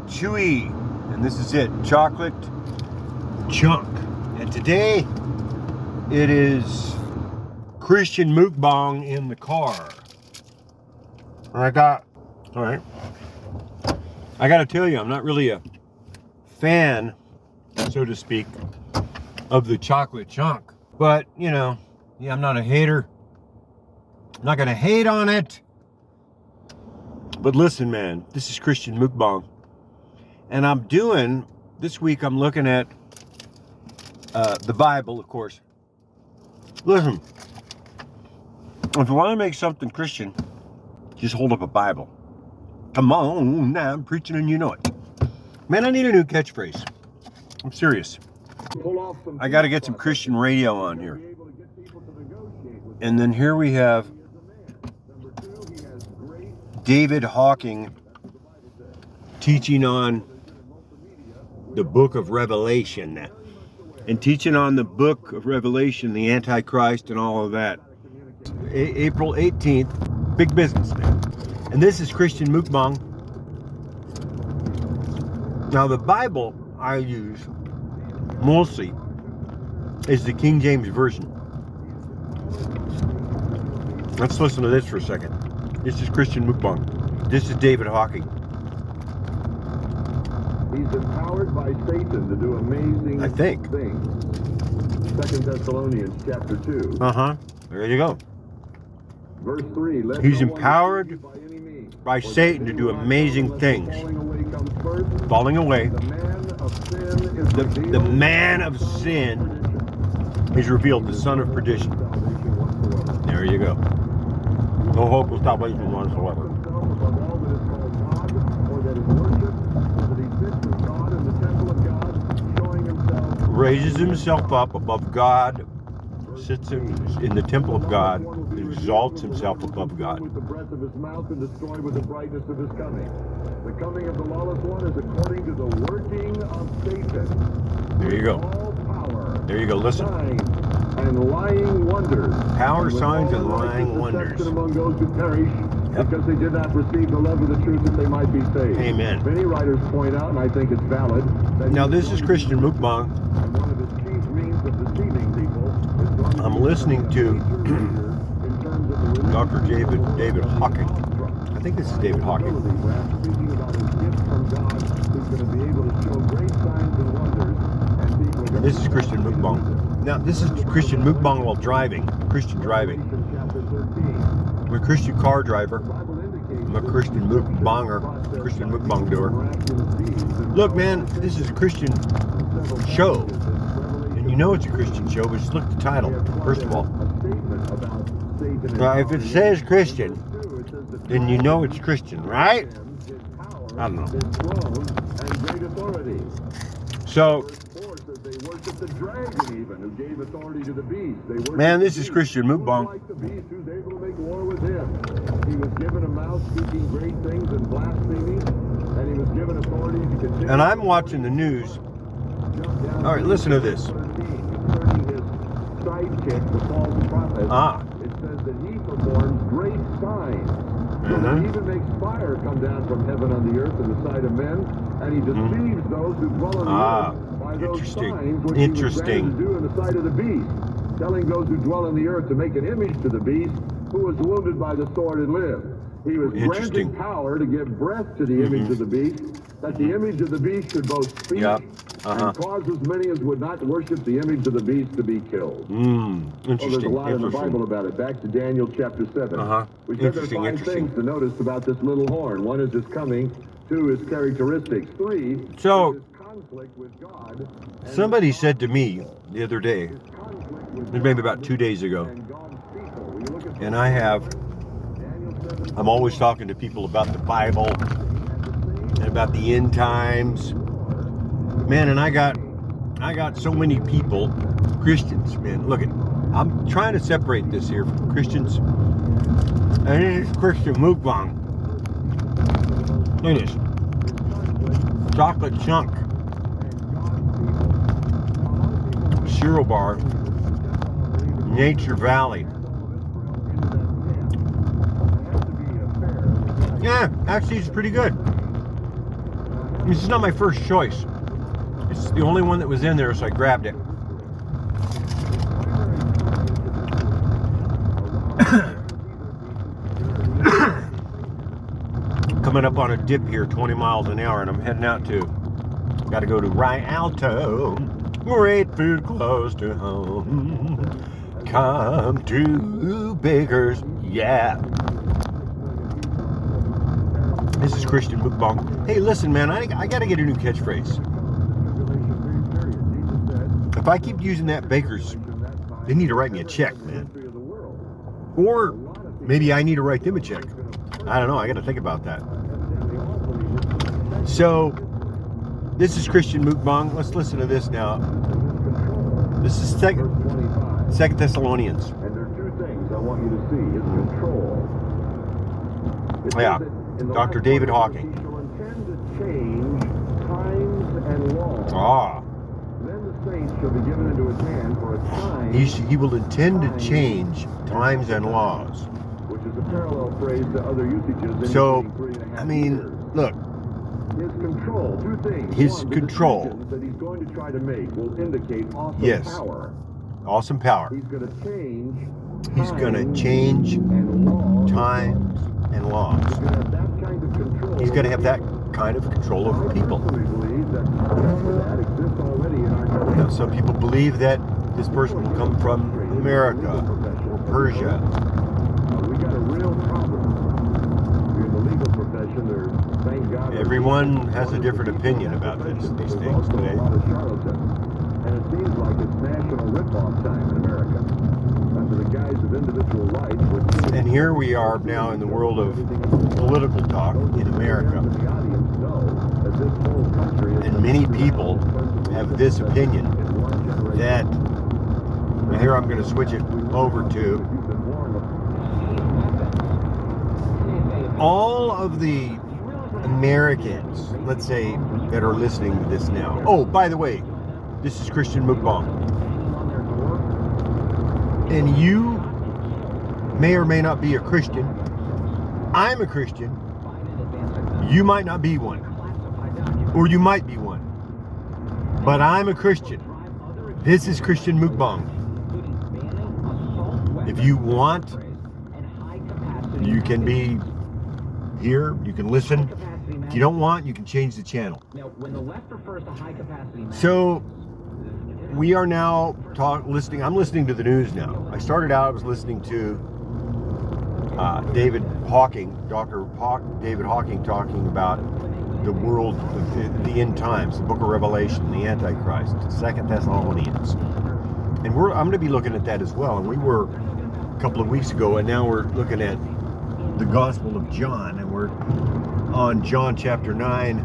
D.O.G.E, and this is it, chocolate chunk. And today it is Christian Mukbang in the car. And I got to tell you, I'm not really a fan, so to speak, of the chocolate chunk. But, you know, yeah, I'm not a hater. I'm not going to hate on it. But listen, man, this is Christian Mukbang. And this week I'm looking at the Bible, of course. Listen, if you want to make something Christian, just hold up a Bible. Come on, now I'm preaching and you know it. Man, I need a new catchphrase. I'm serious. I got to get some Christian radio on here. And then here we have D.O.G.E teaching on the book of Revelation. And teaching on the book of Revelation, the Antichrist and all of that. April 18th, big business, man. And this is Christian Mukbang. Now the Bible I use mostly is the King James Version. Let's listen to this for a second. This is Christian Mukbang. This is D.O.G.E. He's empowered by Satan to do amazing things. 2 Thessalonians chapter 2. There you go. Verse 3. He's empowered by Satan to do amazing things. Falling away. The man of sin is revealed, the son of perdition. There you go. No hope of salvation whatsoever. Raises himself up above God, sits in the temple of God, exalts himself above God. With the breath of his mouth and destroyed with the brightness of his coming. The coming of the lawless one is according to the working of Satan. There you go. All power. There you go. Listen. And lying wonders. Power, signs, and lying wonders. Among those who perish, because they did not receive the love of the truth that they might be saved. Amen. Many writers point out, and I think it's valid, that now this is Christian Mukbang. And one of his chief means of deceiving people is going I'm listening to Dr. David D.O.G.E. I think this is D.O.G.E. Speaking about his gift from God, who's going to be able to show great signs and wonders. And this is Christian Mukbang. Now this is Christian Mukbang while driving. Christian driving. I'm a Christian car driver. I'm a Christian Mukbanger. Christian Mukbang doer. Look, man, this is a Christian show. And you know it's a Christian show, but just look at the title, first of all. Now, if it says Christian, then you know it's Christian, right? I don't know. So, man, this is Christian Mukbang. He was given a mouth speaking great things and blaspheming, and he was given authority to continue. And I'm watching the news. All right, listen to this. Concerning his sidekick, the false prophet, it says that he performs great signs. So he even makes fire come down from heaven on the earth in the sight of men, and he deceives those who dwell on the earth by those signs which he was granted to do in the sight of the beast, telling those who dwell on the earth to make an image to the beast, who was wounded by the sword and lived. He was granted power to give breath to the image of the beast, that the image of the beast should both speak and cause as many as would not worship the image of the beast to be killed. Interesting. There's a lot in the Bible about it. Back to Daniel chapter 7. We said there are 5 things to notice about this little horn. 1 is his coming. 2 is characteristics. 3 is his conflict with God. Somebody said to me the other day, maybe about 2 days ago, and I'm always talking to people about the Bible and about the end times. Man, and I got so many people, Christians, man. Look I'm trying to separate this here from Christians. And this is Christian Mukbang. Look at this. Chocolate chunk. Cereal bar. Nature Valley. Yeah, actually it's pretty good. This is not my first choice. It's the only one that was in there, so I grabbed it. Coming up on a dip here, 20 miles an hour, and I'm heading out to, got to go to Rialto. Great food close to home. Come to Baker's, yeah. This is Christian Mukbang. Hey, listen, man, I got to get a new catchphrase. If I keep using that Baker's, they need to write me a check, man. Or maybe I need to write them a check. I don't know. I got to think about that. So, this is Christian Mukbang. Let's listen to this now. This is Second Thessalonians. And there are two things I want you to see: is control. Yeah, Dr. David Hawking. He shall intend to change times and laws. Ah. Then the saints shall be given into his hand for a time. He will intend to change times and laws. Which is a parallel phrase to other usages. So, I mean, look. His control, two things. His One, control. The decisions that he's going to try to make will indicate awesome power. Awesome power. He's going to change. He's going to change times and laws. He's going to have that kind of control. He's going to have that kind of control over people. Now, some people believe that this person will come from America or Persia. We got a real problem. In the legal profession, there's, thank God, everyone has a different opinion about these things today. A lot of charlatans. And it seems like it's national rip-off time in America. Under the guise of individual rights. And here we are now in the world of political talk in America. And many people have this opinion that, now here I'm going to switch it over to, all of the Americans, let's say, that are listening to this now. Oh, by the way, this is Christian Mukbang. And you may or may not be a Christian. I'm a Christian. You might not be one. Or you might be one. But I'm a Christian. This is Christian Mukbang. If you want, you can be here, you can listen. If you don't want, you can change the channel. So, we are now listening. I'm listening to the news now. I started out, I was listening to David Hawking, David Hawking, talking about the world, the end times, the book of Revelation, the Antichrist, 2 Thessalonians. And I'm going to be looking at that as well. And we were a couple of weeks ago, and now we're looking at the Gospel of John, and we're on John chapter 9,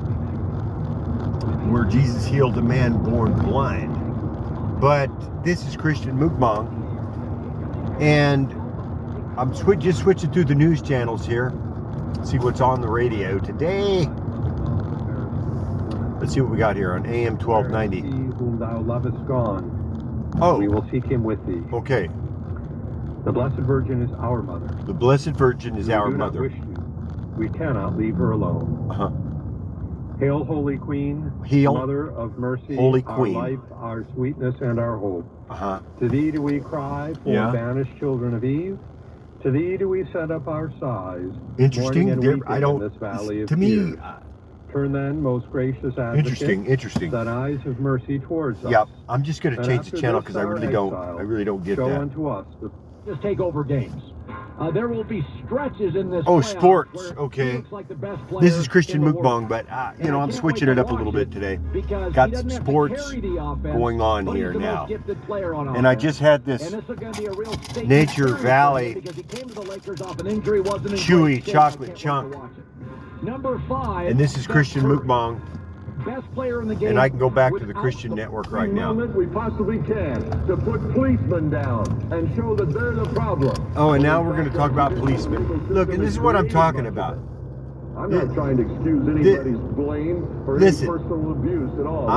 where Jesus healed a man born blind. But this is Christian Mukbang, and I'm just switching through the news channels here. See what's on the radio today. Let's see what we got here on AM 1290. He whom thou lovest gone. Oh, we will seek him with thee. Okay. The Blessed Virgin is our mother. The Blessed Virgin is our mother. We do not wish you. We cannot leave her alone. Uh-huh. Hail, Holy Queen, Hail, Mother of Mercy, Holy our Queen. life, our sweetness, and our hope. Uh-huh. To thee do we cry, poor banished children of Eve. To thee do we send up our sighs. Interesting. And I don't. In this valley of to me. Turn then, most gracious advocate. Interesting. Thine eyes of mercy towards us. Yep. I'm just going to change the channel because I really don't get show that. unto us the just take over games. There will be stretches in this. Oh, sports. Okay. Like this is Christian Mukbang, but you know, I'm switching it up a little bit today. Got some sports going on here now. And I just had this Nature Valley chewy chocolate chunk. Number 5. And this is Christian Mukbang. Best player in the game. And I can go back to the Christian network right now. We possibly can to put policemen down and show that they're the problem. Oh, and now we're going to talk about policemen. Look, and this is what I'm talking about. I'm not trying to excuse anybody's blame or any personal abuse at all.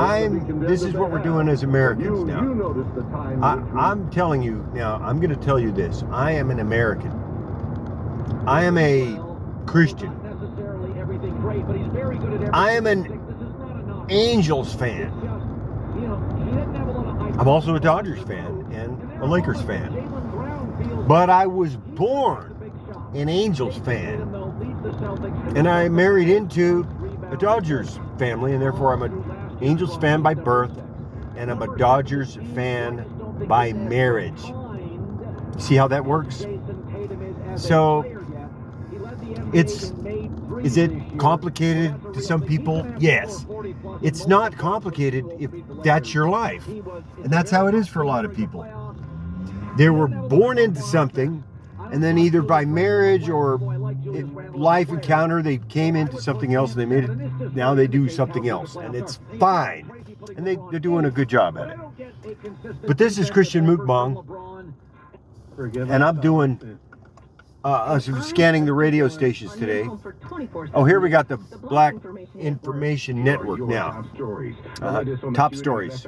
This is what we're doing as Americans now. You notice the time. I'm telling you now, I'm going to tell you this. I am an American. I am a Christian. I am an Angels fan. I'm also a Dodgers fan and a Lakers fan. But I was born an Angels fan. And I married into a Dodgers family, and therefore I'm an Angels fan by birth, and I'm a Dodgers fan by marriage. See how that works? So, is it complicated to some people? Yes. It's not complicated if that's your life. And that's how it is for a lot of people. They were born into something, and then either by marriage or life encounter, they came into something else and they made it, now they do something else. And it's fine. And they're doing a good job at it. But this is Christian Mukbang, and I'm doing scanning the radio stations today. Oh, here we got the Black Information Network now. Top stories.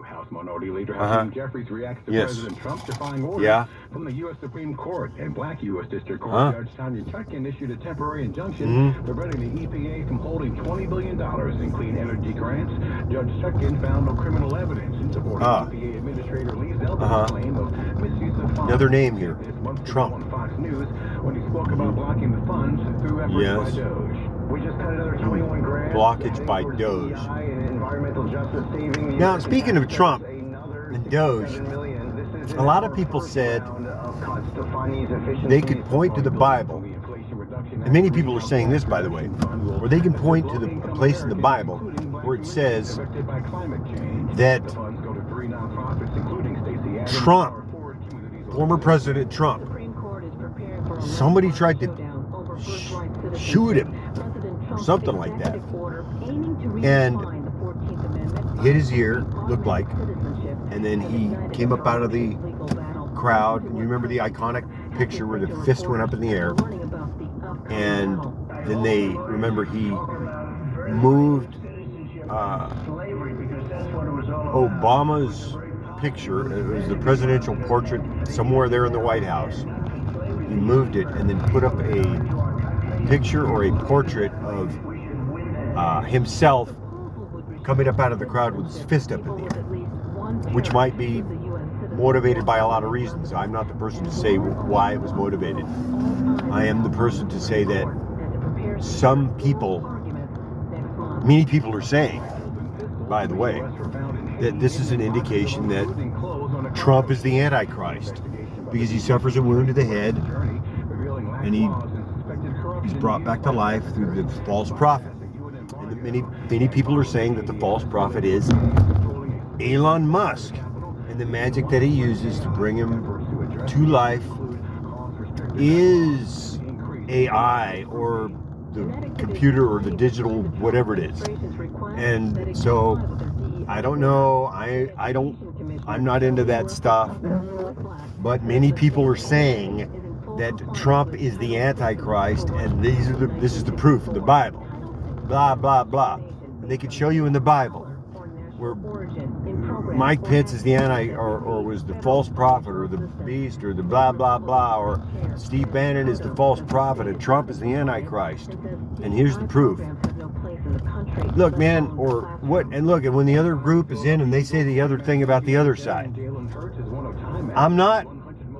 House Minority Leader Hakeem Jeffries reacts to President Trump defying orders from the U.S. Supreme Court. And Black U.S. District Court Judge Tanya Chutkan issued a temporary injunction preventing the EPA from holding $20 billion in clean energy grants. Judge Chutkan found no criminal evidence in support of EPA Administrator Lee Zeldin's claim of misuse of funds. Another name here, Trump. On Fox News when he spoke about blocking the funds through efforts by D.O.G.E. We just got another 21 grand. Blockage by D.O.G.E. Now, speaking of Trump and D.O.G.E, a lot of people said they could point to the Bible, and many people are saying this, by the way, where they can point to a place in the Bible where it says that Trump, former President Trump, somebody tried to shoot him or something like that, and hit his ear, looked like, and then he came up out of the crowd. And you remember the iconic picture where the fist went up in the air, and then they remember he moved Obama's picture. It was the presidential portrait somewhere there in the White House. He moved it and then put up a picture or a portrait of himself coming up out of the crowd with his fist up in the air, which might be motivated by a lot of reasons. I'm not the person to say why it was motivated. I am the person to say that some people, many people are saying, by the way, that this is an indication that Trump is the Antichrist, because he suffers a wound to the head and he's brought back to life through the false prophet. And many people are saying that the false prophet is Elon Musk, and the magic that he uses to bring him to life is AI or the computer or the digital, whatever it is. And so I don't know, I'm not into that stuff, but many people are saying that Trump is the Antichrist, and this is the proof in the Bible. Blah, blah, blah. And they could show you in the Bible where Mike Pence is the or was the false prophet, or the beast, or the blah, blah, blah, or Steve Bannon is the false prophet, and Trump is the Antichrist. And here's the proof. Look, man, or what? And look, and when the other group is in and they say the other thing about the other side, I'm not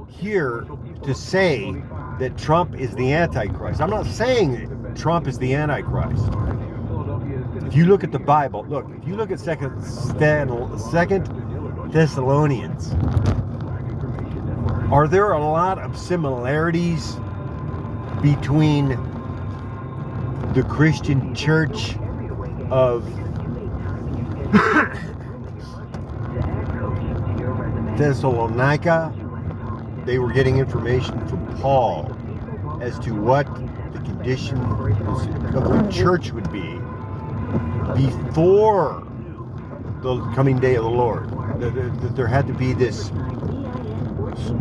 here to say that Trump is the Antichrist. I'm not saying that Trump is the Antichrist. If you look at the Bible, look, if you look at Second Thessalonians, are there a lot of similarities between the Christian church of Thessalonica? They were getting information from Paul as to what the condition of the church would be before the coming day of the Lord. That there had to be this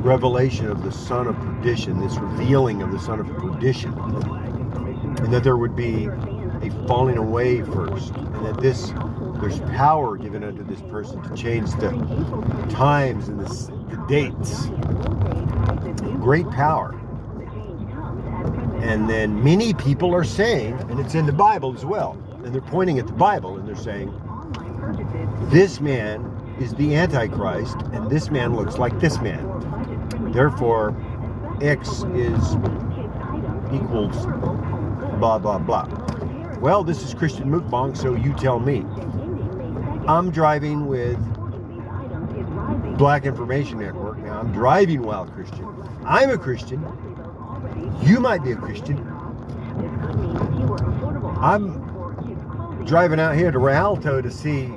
revelation of the son of perdition, this revealing of the son of perdition, and that there would be a falling away first, and that there's power given unto this person to change the times and the dates. Great power. And then many people are saying, and it's in the Bible as well, and they're pointing at the Bible, and they're saying, this man is the Antichrist, and this man looks like this man. Therefore, X is equals blah, blah, blah. Well, this is Christian Mukbang, so you tell me. I'm driving with Black Information Network. Now, I'm driving while Christian. I'm a Christian. You might be a Christian. I'm driving out here to Rialto to see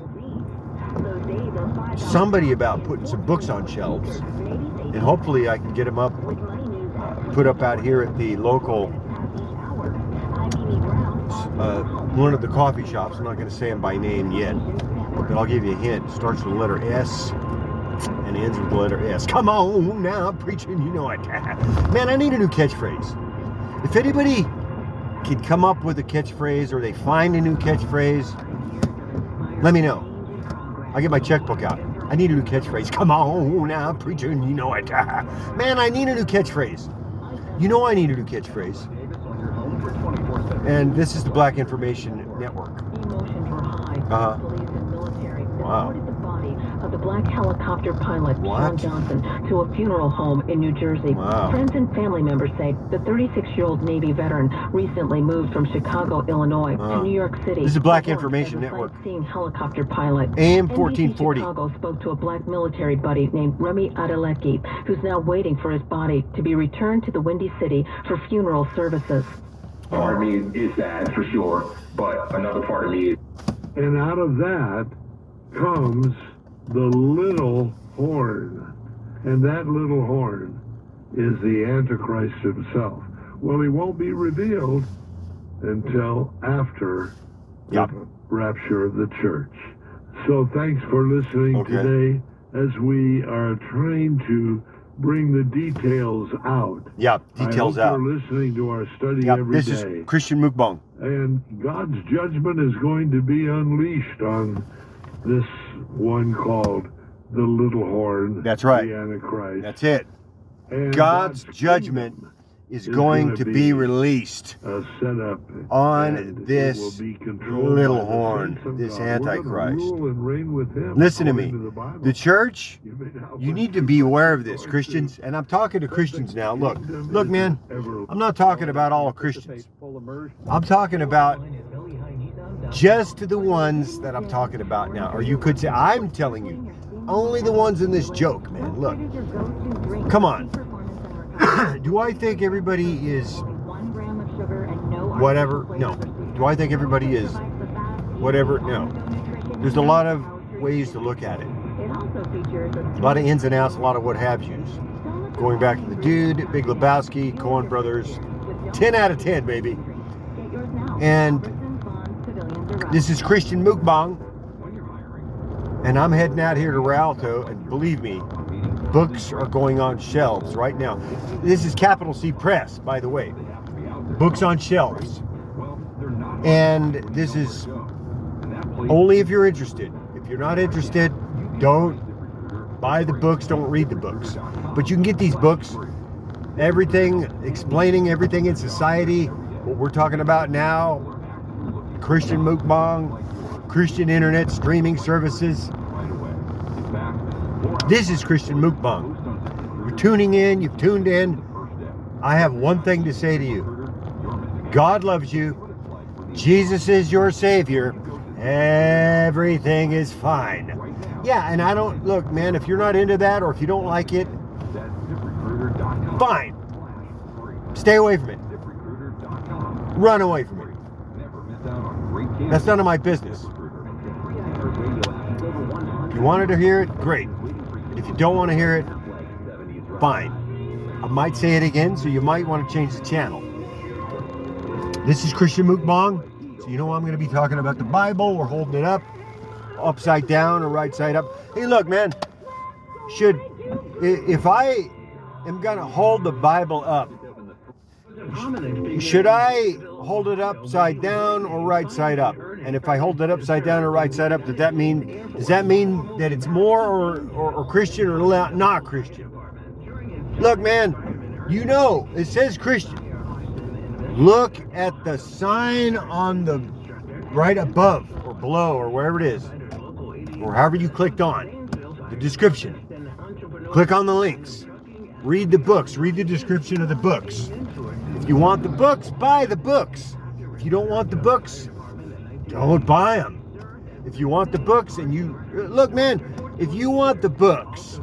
somebody about putting some books on shelves, and hopefully I can get them up, put up out here at the local one of the coffee shops. I'm not going to say them by name yet, but I'll give you a hint. It starts with the letter S and ends with the letter S. Come on now, preaching, you know it. Man, I need a new catchphrase. If anybody can come up with a catchphrase, or they find a new catchphrase, let me know. I'll get my checkbook out. I need a new catchphrase. Come on now, preacher, you know it. Man, I need a new catchphrase. You know I need a new catchphrase. And this is the Black Information Network. Wow. Of the black helicopter pilot, Sean Johnson, to a funeral home in New Jersey. Wow. Friends and family members say the 36-year-old Navy veteran recently moved from Chicago, Illinois to New York City. This is Black Information Network. Sightseeing helicopter pilot. AM NBC 1440. Chicago spoke to a black military buddy named Remy Adeleke, who's now waiting for his body to be returned to the Windy City for funeral services. Part of me is sad for sure, but another part of me is... And out of that comes the little horn. And that little horn is the Antichrist himself. Well, he won't be revealed until after the rapture of the church. So thanks for listening today as we are trying to bring the details out. Yeah, details out. You're listening to our study every day. This is Christian Mukbang. And God's judgment is going to be unleashed on this one called the little horn. That's right. The Antichrist. That's it. And God's judgment is going to be released on this little horn, this Antichrist. Listen to me. The church, you need to be aware of this, Christians. And I'm talking to Christians now. Look, man, I'm not talking about all Christians. I'm talking about just the ones that I'm talking about now. Or you could say, I'm telling you, only the ones in this joke, man. Look, come on. Do I think everybody is whatever? No. Do I think everybody is whatever? No. There's a lot of ways to look at it. A lot of ins and outs, a lot of what have yous. Going back to the Dude, Big Lebowski, Coen Brothers. 10 out of 10, baby. And this is Christian Mukbang. And I'm heading out here to Rialto, and believe me, books are going on shelves right now. This is Capital C Press, by the way. Books on shelves. And this is only if you're interested. If you're not interested, don't buy the books, don't read the books. But you can get these books, everything, explaining everything in society, what we're talking about now, Christian Mukbang, Christian internet streaming services. This is Christian Mukbang. You're tuning in, you've tuned in. I have one thing to say to you. God loves you. Jesus is your Savior. Everything is fine. Yeah, and I don't, look, man, if you're not into that or if you don't like it, fine. Stay away from it. Run away from it. That's none of my business. If you wanted to hear it, great. If you don't want to hear it, fine. I might say it again, so you might want to change the channel. This is Christian Mukbang, so you know I'm going to be talking about the Bible. We're holding it up, upside down or right side up. Hey, look, man, if I am going to hold the Bible up, should I hold it upside down or right side up? And if I hold it upside down or right side up, does that mean that it's more or Christian or not Christian? Look, man, you know, it says Christian. Look at the sign on the right above or below or wherever it is, or however you clicked on, the description. Click on the links. Read the books. Read the description of the books. If you want the books, buy the books. If you don't want the books, don't buy them. If you want the books and you... Look, man, if you want the books,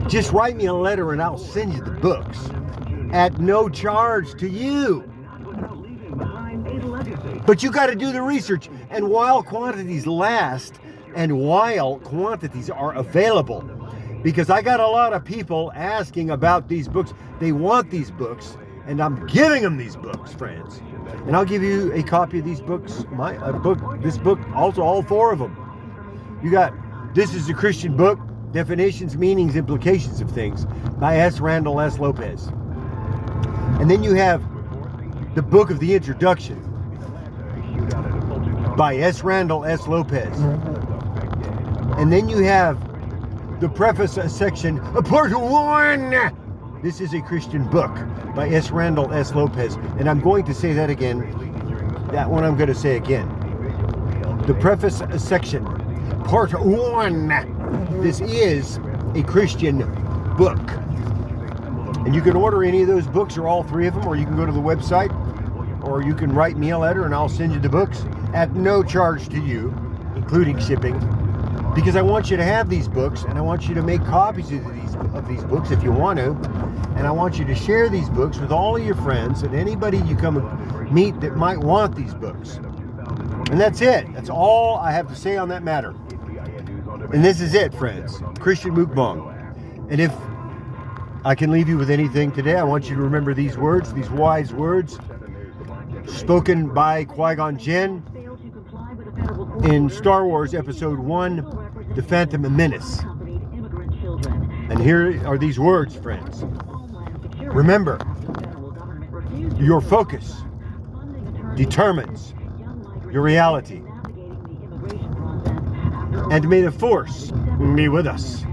just write me a letter and I'll send you the books at no charge to you. But you got to do the research. And while quantities last and while quantities are available, because I got a lot of people asking about these books. They want these books, and I'm giving them these books, friends. And I'll give you a copy of these books, this book, also all 4 of them. You got This is a Christian Book, Definitions, Meanings, Implications of Things by Srandall Slopez. And then you have the Book of the Introduction by Srandall Slopez. And then you have the preface section, part 1. This is a Christian Book by Srandall Slopez. And I'm going to say that again. That one I'm going to say again. The preface section, part 1. This is a Christian book. And you can order any of those books or all 3 of them, or you can go to the website, or you can write me a letter and I'll send you the books at no charge to you, including shipping. Because I want you to have these books, and I want you to make copies of these books if you want to, and I want you to share these books with all of your friends and anybody you come meet that might want these books. And that's it. That's all I have to say on that matter. And this is it, friends. Christian Mukbang. And if I can leave you with anything today, I want you to remember these words, these wise words, spoken by Qui-Gon Jinn in Star Wars Episode 1, The Phantom Menace. And here are these words, friends. Remember, your focus determines your reality. And may the Force be with us.